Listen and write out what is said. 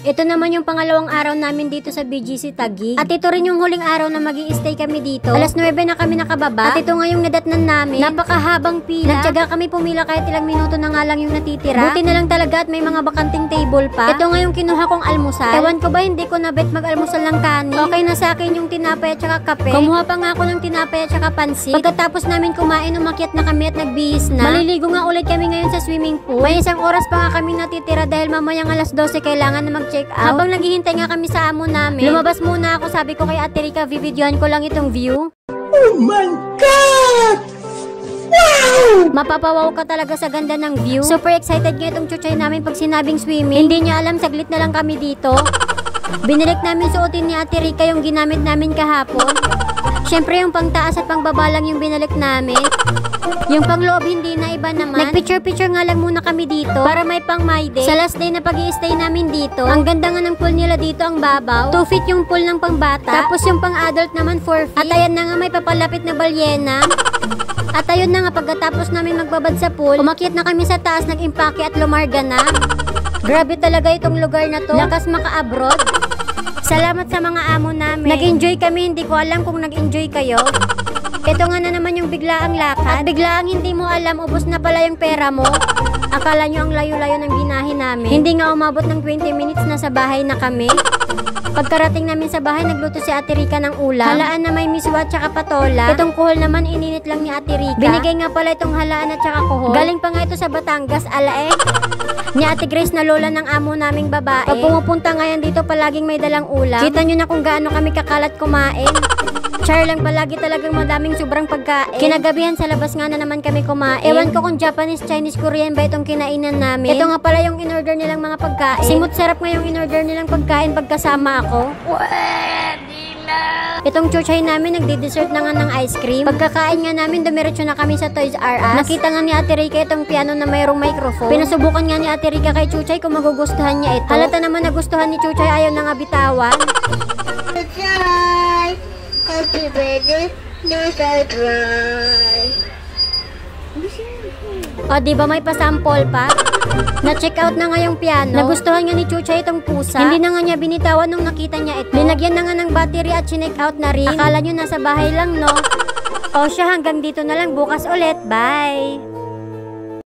Ito naman yung pangalawang araw namin dito sa BGC Taguig. At ito rin yung huling araw na mag-i-stay kami dito. Alas 9 na kami nakababa. At ito nga yung nadatnan namin. Napakahabang pila. Nagtyaga kami pumila kahit ilang minuto na nga lang yung natitira. Buti na lang talaga at may mga bakanting table pa. Ito nga yung kinuha kong almusal. Ewan ko ba hindi ko na bet mag-almusal ng kanin. Okay na sa akin yung tinapay at saka kape. Kumuha pa nga ako ng tinapay at saka pansit. Pagkatapos namin kumain, umakyat na kami at nagbihis na. Maliligo nga ulit kami ngayon sa swimming pool. May isang oras pa nga kami natitira dahil mamayang alas 12 kailangan na mag-check out. Habang naghihintay nga kami sa amo namin, lumabas muna ako. Sabi ko kay Ate Rica, videohan ko lang itong view. Oh my God! Wow! Mapapawaw ka talaga sa ganda ng view. Super excited nga itong chuchay namin pag sinabing swimming. Hindi niya alam, saglit na lang kami dito. Binalik namin suotin ni Ate Rica yung ginamit namin kahapon. Syempre yung pangtaas at pangbaba lang yung binalik namin. Yung pangloob hindi na iba naman. Nagpicture-picture nga lang muna kami dito para may pang my day. Sa last day na pag-i-stay namin dito, ang ganda nga ng pool nila dito, ang babaw. 2 feet yung pool ng pangbata. Tapos yung pang-adult naman 4 feet. At ayan na nga may papalapit na balyena. At ayun na nga pagkatapos namin magbabad sa pool, umakyat na kami sa taas, nag-impake at lumarga na. Grabe talaga itong lugar na to. Lakas maka-abroad. Salamat sa mga amo namin. Nag-enjoy kami, hindi ko alam kung nag-enjoy kayo. Ito nga na naman yung biglaang lakad. At biglaang hindi mo alam, ubos na pala yung pera mo. Akala nyo ang layo-layo ng binahe namin. Hindi nga umabot ng 20 minutes na sa bahay na kami. Pagkarating namin sa bahay, nagluto si Ate Rica ng ulam. Halaan na may miswa at saka patola. Itong kuhol naman, ininit lang ni Ate Rica. Binigay nga pala itong halaan at saka kuhol. Galing pa nga ito sa Batangas, ala ni Ate Grace na lola ng amo naming babae. Pag pumupunta ngayon dito, palaging may dalang ulam. Kita nyo na kung gaano kami kakalat kumain. Char lang, palagi talagang madaming sobrang pagkain. Kinagabihan sa labas nga na naman kami kumain. Ewan ko kung Japanese, Chinese, Korean ba itong kinainan namin. Ito nga pala yung in-order nilang mga pagkain. Simut sarap nga yung in-order nilang pagkain pagkasama ako. Itong chuchay namin, nagdi-dessert na nga ng ice cream. Pagkakain nga namin, dumiretso na kami sa Toys R Us. Nakita nga ni Ate Rica itong piano na mayroong microphone. Pinasubukan nga ni Ate Rica kay Chuchay kung magugustuhan niya ito. Halata naman nagustuhan ni Chuchay, ayaw na nga bitawan. Chuchay! Happy birthday, Chuchay! O, diba may pasample pa? Na-check out na nga yung piano. Nagustuhan nga ni Chuchay itong pusa. Hindi na nga niya binitawan nung nakita niya ito. Linagyan na nga ng battery at chinek out na rin. Akala nyo nasa bahay lang, no? O siya, hanggang dito na lang. Bukas ulit. Bye!